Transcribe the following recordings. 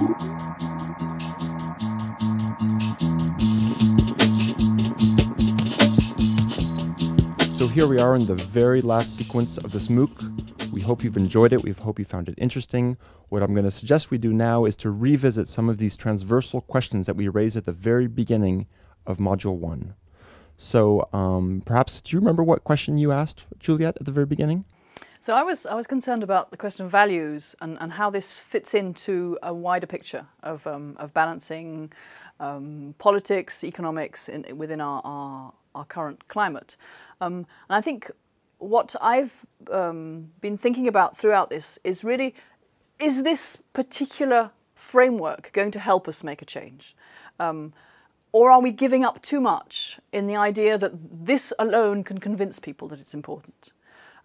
So here we are in the very last sequence of this MOOC. We hope you've enjoyed it. We hope you found it interesting. What I'm going to suggest we do now is to revisit some of these transversal questions that we raised at the very beginning of Module 1. So perhaps, do you remember what question you asked, Juliet, at the very beginning? So I was concerned about the question of values and how this fits into a wider picture of balancing politics, economics within our current climate. And I think what I've been thinking about throughout this is really, is this particular framework going to help us make a change? Or are we giving up too much in the idea that this alone can convince people that it's important?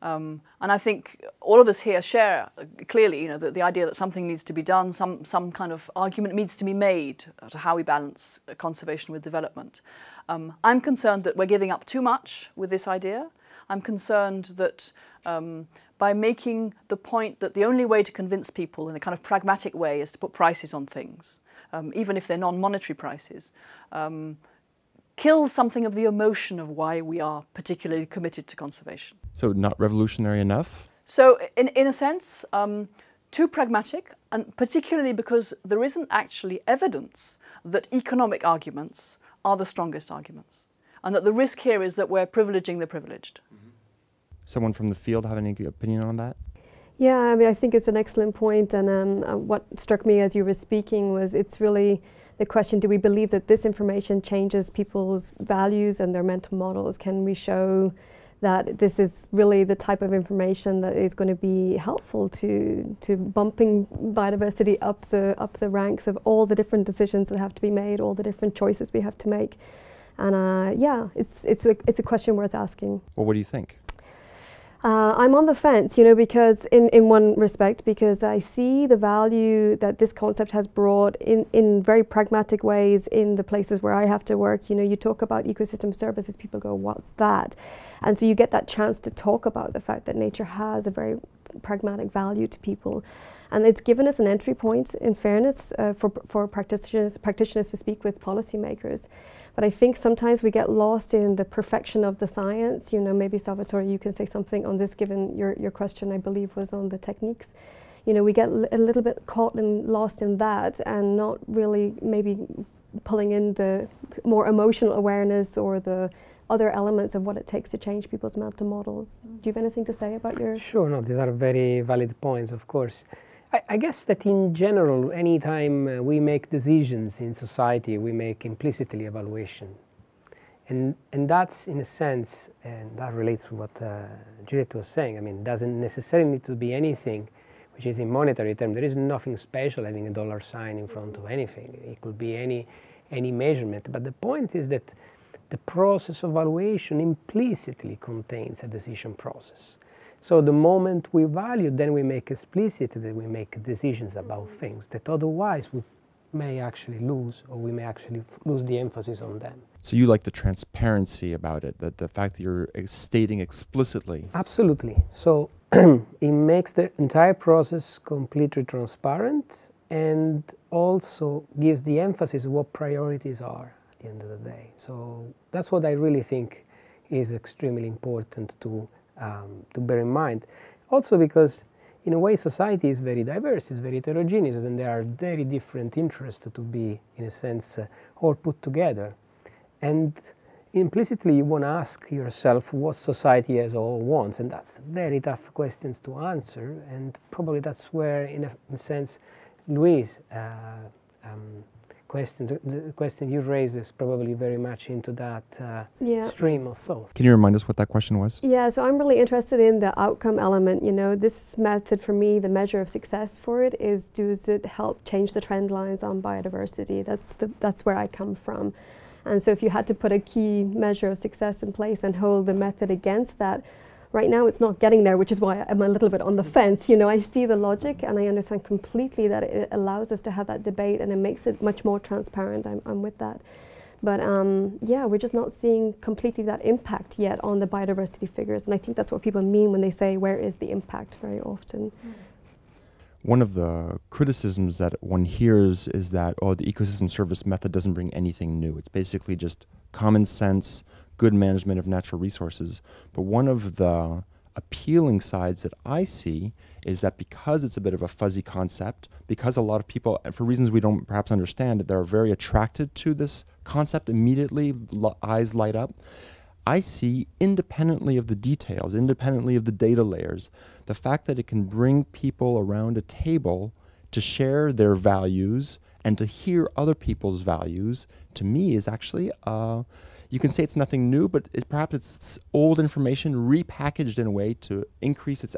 And I think all of us here share clearly, the idea that something needs to be done, some kind of argument needs to be made to how we balance conservation with development. I'm concerned that we're giving up too much with this idea. I'm concerned that by making the point that the only way to convince people in a kind of pragmatic way is to put prices on things, even if they're non-monetary prices, kills something of the emotion of why we are particularly committed to conservation. So not revolutionary enough? So in a sense, too pragmatic, and particularly because there isn't actually evidence that economic arguments are the strongest arguments, and that the risk here is that we're privileging the privileged. Mm-hmm. Someone from the field have any opinion on that? Yeah, I mean, I think it's an excellent point, and what struck me as you were speaking was it's really the question, do we believe that this information changes people's values and their mental models? Can we show that this is really the type of information that is going to be helpful to bumping biodiversity up the ranks of all the different decisions that have to be made, all the different choices we have to make? And yeah, it's a question worth asking. Well, what do you think? I'm on the fence, because in one respect, because I see the value that this concept has brought in very pragmatic ways in the places where I have to work. You talk about ecosystem services, people go, what's that? And so you get that chance to talk about the fact that nature has a very pragmatic value to people. And it's given us an entry point, in fairness, for practitioners to speak with policymakers. But I think sometimes we get lost in the perfection of the science. Maybe Salvatore, you can say something on this, given your question, I believe, was on the techniques. We get a little bit caught and lost in that, and not really maybe pulling in the more emotional awareness or the other elements of what it takes to change people's mental models. Do you have anything to say about your... Sure, no, these are very valid points, of course. I guess that in general, anytime we make decisions in society, we make implicitly evaluation. And that's, in a sense, and that relates to what Juliet was saying, I mean, it doesn't necessarily need to be anything which is in monetary terms. There is nothing special having a dollar sign in front of anything. It could be any measurement. But the point is that the process of evaluation implicitly contains a decision process. So the moment we value, then we make explicit that we make decisions about things that otherwise we may actually lose, or we may actually lose the emphasis on them. So you like the transparency about it, that the fact that you're stating explicitly? Absolutely. So it makes the entire process completely transparent, and also gives the emphasis what priorities are at the end of the day. So that's what I really think is extremely important to bear in mind. Also because, in a way, society is very diverse, it's very heterogeneous, and there are very different interests to be, in a sense, all put together. And implicitly you want to ask yourself what society as a whole wants, and that's very tough questions to answer, and probably that's where, in a sense, Louise' the question you raised is probably very much into that stream of thought. Can you remind us what that question was? Yeah, so I'm really interested in the outcome element. This method, for me, the measure of success for it is, does it help change the trend lines on biodiversity? That's where I come from. And so if you had to put a key measure of success in place and hold the method against that, right now it's not getting there, which is why I'm a little bit on the fence. I see the logic, and I understand completely that it allows us to have that debate, and it makes it much more transparent. I'm with that. But yeah, we're just not seeing completely that impact yet on the biodiversity figures. And I think that's what people mean when they say, where is the impact, very often. one of the criticisms that one hears is that, oh, the ecosystem service method doesn't bring anything new. It's basically just common sense, good management of natural resources. But one of the appealing sides that I see is that because it's a bit of a fuzzy concept, because a lot of people, for reasons we don't perhaps understand, they're very attracted to this concept immediately, eyes light up. I see, independently of the details, independently of the data layers, the fact that it can bring people around a table to share their values and to hear other people's values, to me is actually, you can say it's nothing new, but perhaps it's old information repackaged in a way to increase its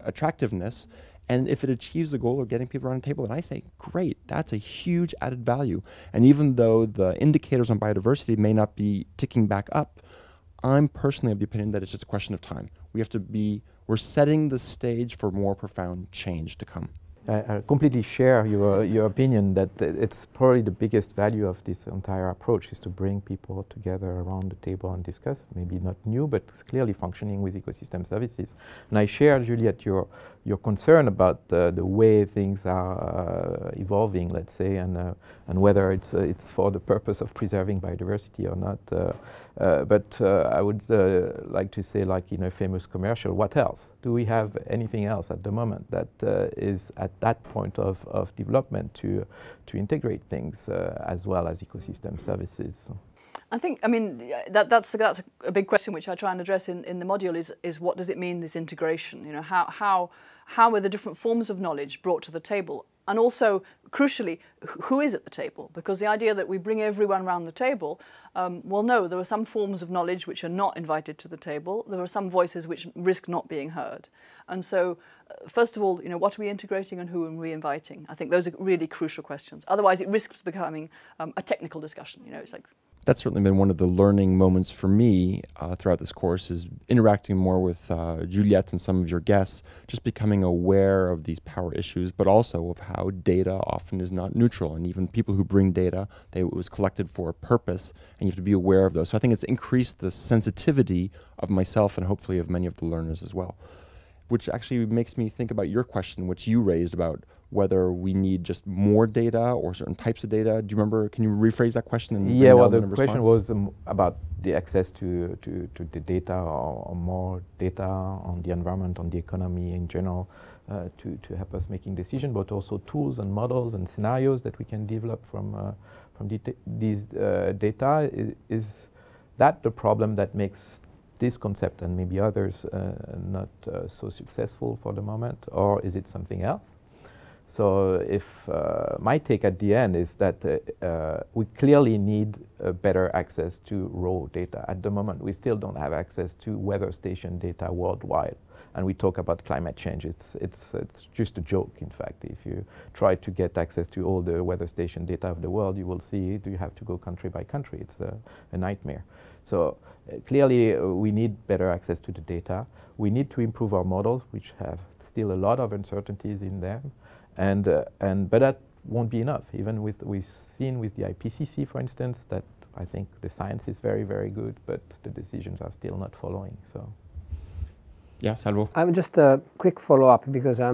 attractiveness. And if it achieves the goal of getting people around the table, then I say, great, that's a huge added value. And even though the indicators on biodiversity may not be ticking back up, I'm personally of the opinion that it's just a question of time. We're setting the stage for more profound change to come. I completely share your opinion that it's probably the biggest value of this entire approach is to bring people together around the table and discuss, maybe not new, but it's clearly functioning with ecosystem services. And I share, Juliette, your concern about the way things are evolving, let's say, and whether it's for the purpose of preserving biodiversity or not. But I would like to say, like in a famous commercial, what else? Do we have anything else at the moment that is at that point of development to integrate things as well as ecosystem services? I think, I mean, that's a big question which I try and address in the module is what does it mean, this integration? You know, how are the different forms of knowledge brought to the table? And also, crucially, who is at the table? Because the idea that we bring everyone around the table, well, no, there are some forms of knowledge which are not invited to the table. There are some voices which risk not being heard. And so, first of all, you know, what are we integrating and who are we inviting? I think those are really crucial questions. Otherwise, it risks becoming a technical discussion. You know, it's like. That's certainly been one of the learning moments for me throughout this course, is interacting more with Juliette and some of your guests, just becoming aware of these power issues, but also of how data often is not neutral. And even people who bring data, it was collected for a purpose, and you have to be aware of those. So I think it's increased the sensitivity of myself and hopefully of many of the learners as well. Which actually makes me think about your question, which you raised about whether we need just more data or certain types of data. Do you remember, can you rephrase that question? Yeah, well, the question was about the access to the data or more data on the environment, on the economy in general, to help us making decisions, but also tools and models and scenarios that we can develop from these data. Is that the problem that makes this concept and maybe others not so successful for the moment, or is it something else? So if my take at the end is that we clearly need better access to raw data. At the moment, we still don't have access to weather station data worldwide. And we talk about climate change. It's just a joke, in fact. If you try to get access to all the weather station data of the world, you will see you have to go country by country. It's a nightmare. So clearly, we need better access to the data. We need to improve our models, which have still a lot of uncertainties in them. But that won't be enough. Even we've seen with the IPCC, for instance, that I think the science is very, very good, but the decisions are still not following. So, yeah, Salvo. I'm just a quick follow-up because I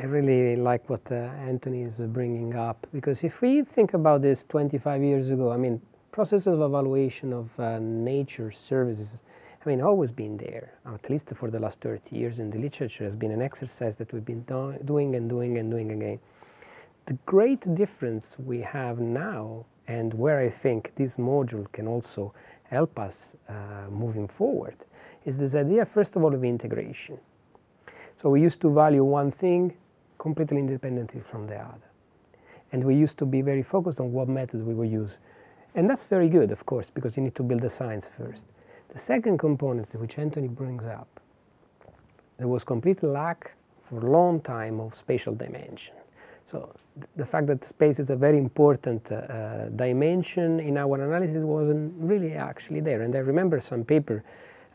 really like what Anthony is bringing up. Because if we think about this 25 years ago, I mean, processes of evaluation of nature services, I mean, always been there, at least for the last 30 years in the literature, has been an exercise that we've been doing again. The great difference we have now, and where I think this module can also help us moving forward, is this idea, first of all, of integration. So we used to value one thing completely independently from the other. And we used to be very focused on what method we will use. And that's very good, of course, because you need to build the science first. The second component, which Anthony brings up, there was complete lack for a long time of spatial dimension. So the fact that space is a very important dimension in our analysis wasn't really actually there. And I remember some paper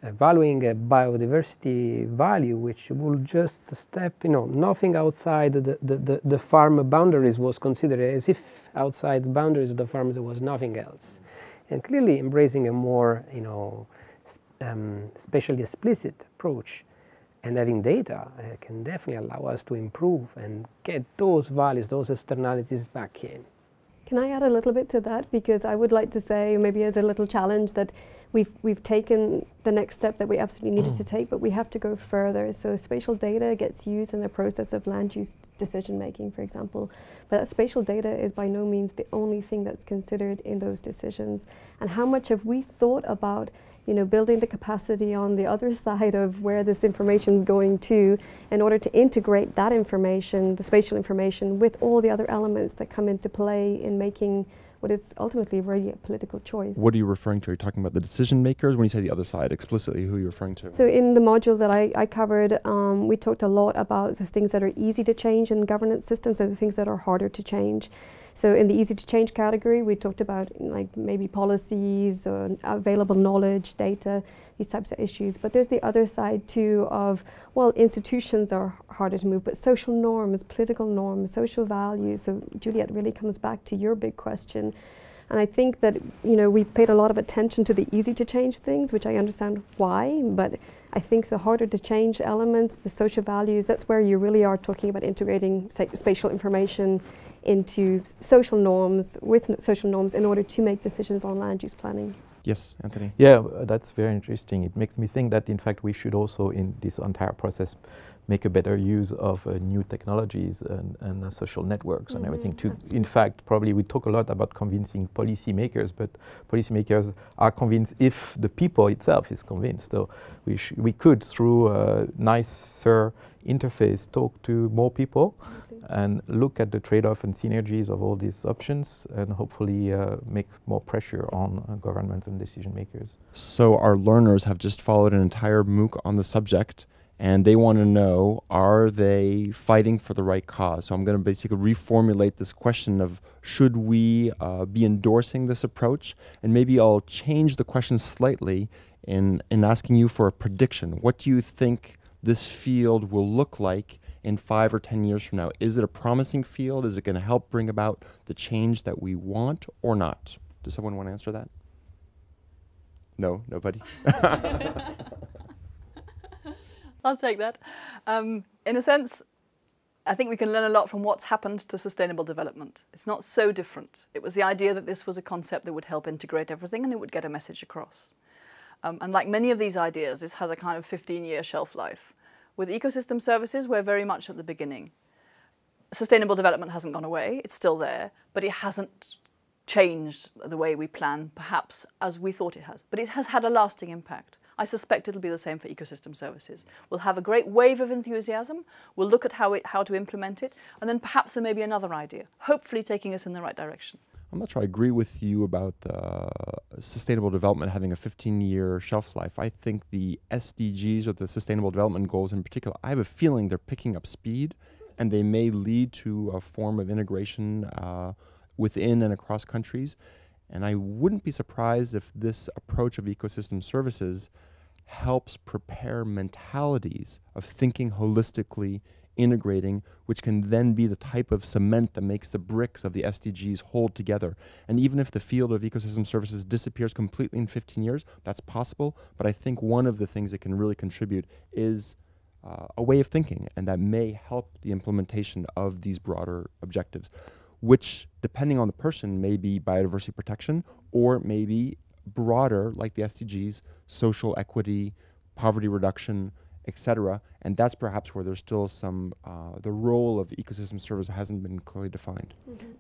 valuing a biodiversity value which will just step, nothing outside the farm boundaries was considered, as if outside the boundaries of the farms there was nothing else. And clearly embracing a more, spatially explicit approach And having data can definitely allow us to improve and get those values, those externalities back in. Can I add a little bit to that? Because I would like to say, maybe as a little challenge, that we've taken the next step that we absolutely needed to take, but we have to go further. So spatial data gets used in the process of land use decision making, for example. But that spatial data is by no means the only thing that's considered in those decisions. And how much have we thought about, you know, building the capacity on the other side of where this information is going to, in order to integrate that information, the spatial information, with all the other elements that come into play in making what is ultimately really a political choice. What are you referring to? Are you talking about the decision makers? When you say the other side, explicitly, who are you referring to? So in the module that I covered, we talked a lot about the things that are easy to change in governance systems and the things that are harder to change. So in the easy to change category, we talked about like maybe policies or available knowledge, data, these types of issues. But there's the other side too of, well, institutions are harder to move, but social norms, political norms, social values. So Juliet, really comes back to your big question. And I think that, you know, we paid a lot of attention to the easy to change things, which I understand why, but I think the harder to change elements, the social values, that's where you really are talking about integrating spatial information into social norms, with social norms, in order to make decisions on land use planning. Yes, Anthony? Yeah, that's very interesting. It makes me think that, in fact, we should also, in this entire process, make a better use of new technologies and social networks and everything. To, in fact, probably we talk a lot about convincing policymakers, but policymakers are convinced if the people itself is convinced. So we could, through a nicer interface, talk to more people and look at the trade-off and synergies of all these options, and hopefully make more pressure on governments and decision makers. So our learners have just followed an entire MOOC on the subject, and they want to know, are they fighting for the right cause? So I'm going to basically reformulate this question of, should we be endorsing this approach? And maybe I'll change the question slightly in asking you for a prediction. What do you think this field will look like in 5 or 10 years from now? Is it a promising field? Is it going to help bring about the change that we want or not? Does someone want to answer that? No? Nobody? I'll take that. In a sense, I think we can learn a lot from what's happened to sustainable development. It's not so different. It was the idea that this was a concept that would help integrate everything and it would get a message across. And like many of these ideas, this has a kind of 15-year shelf life. With ecosystem services, we're very much at the beginning. Sustainable development hasn't gone away, it's still there, but it hasn't changed the way we plan, perhaps, as we thought it has. But it has had a lasting impact. I suspect it'll be the same for ecosystem services. We'll have a great wave of enthusiasm, we'll look at how to implement it, and then perhaps there may be another idea, hopefully taking us in the right direction. I'm not sure I agree with you about the sustainable development having a 15-year shelf life. I think the SDGs, or the Sustainable Development Goals in particular, I have a feeling they're picking up speed, and they may lead to a form of integration within and across countries. And I wouldn't be surprised if this approach of ecosystem services helps prepare mentalities of thinking holistically, integrating, which can then be the type of cement that makes the bricks of the SDGs hold together. And even if the field of ecosystem services disappears completely in 15 years, that's possible. But I think one of the things that can really contribute is a way of thinking, and that may help the implementation of these broader objectives, which, depending on the person, may be biodiversity protection, or maybe broader, like the SDGs, social equity, poverty reduction, etc. And that's perhaps where there's still some, the role of ecosystem service hasn't been clearly defined.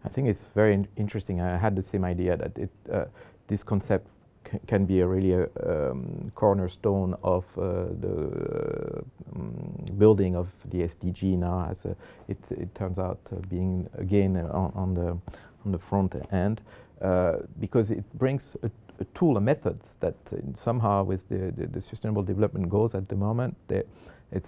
I think it's very interesting. I had the same idea that this concept can be a cornerstone of the building of the SDG now, as it turns out being again on the front end, because it brings a tool, a methods that somehow with the Sustainable Development Goals at the moment,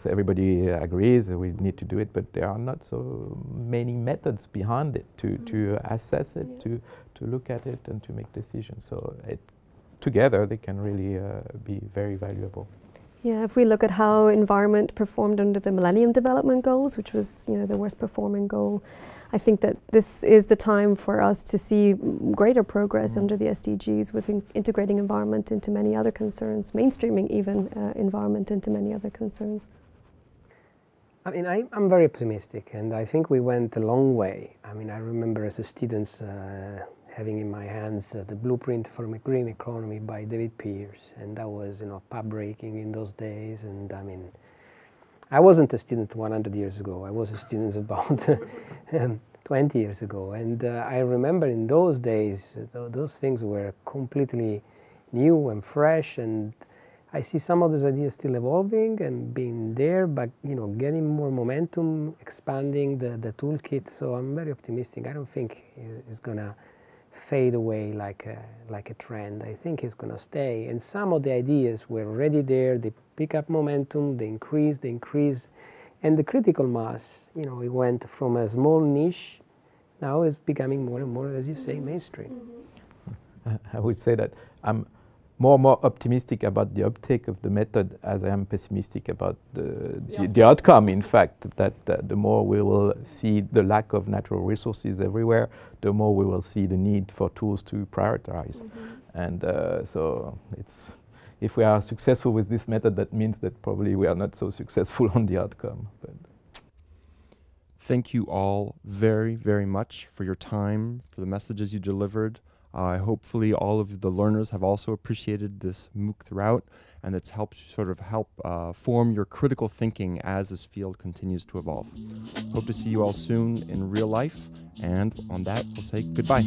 everybody agrees that we need to do it, but there are not so many methods behind it to assess it, to look at it, and to make decisions. So together they can really be very valuable. Yeah, if we look at how environment performed under the Millennium Development Goals, which was, you know, the worst performing goal, I think that this is the time for us to see greater progress under the SDGs with integrating environment into many other concerns, mainstreaming even environment into many other concerns. I mean, I'm very optimistic, and I think we went a long way. I mean, I remember as a student having in my hands the blueprint for a green economy by David Pearce, and that was, you know, path-breaking in those days. And I mean, I wasn't a student 100 years ago. I was a student about 20 years ago, and I remember in those days, those things were completely new and fresh, and I see some of those ideas still evolving and being there, but, you know, getting more momentum, expanding the toolkit. So I'm very optimistic. I don't think it's gonna fade away like a trend. I think it's gonna stay. And some of the ideas were already there. They pick up momentum. They increase. And the critical mass, you know, it went from a small niche. Now it's becoming more and more, as you say, mainstream. I would say that I'm more and more optimistic about the uptake of the method as I am pessimistic about the outcome, in fact, that the more we will see the lack of natural resources everywhere, the more we will see the need for tools to prioritize. And so if we are successful with this method, that means that probably we are not so successful on the outcome. But thank you all very, very much for your time, for the messages you delivered. Hopefully all of the learners have also appreciated this MOOC throughout, and it's helped form your critical thinking as this field continues to evolve. Hope to see you all soon in real life, and on that, we'll say goodbye.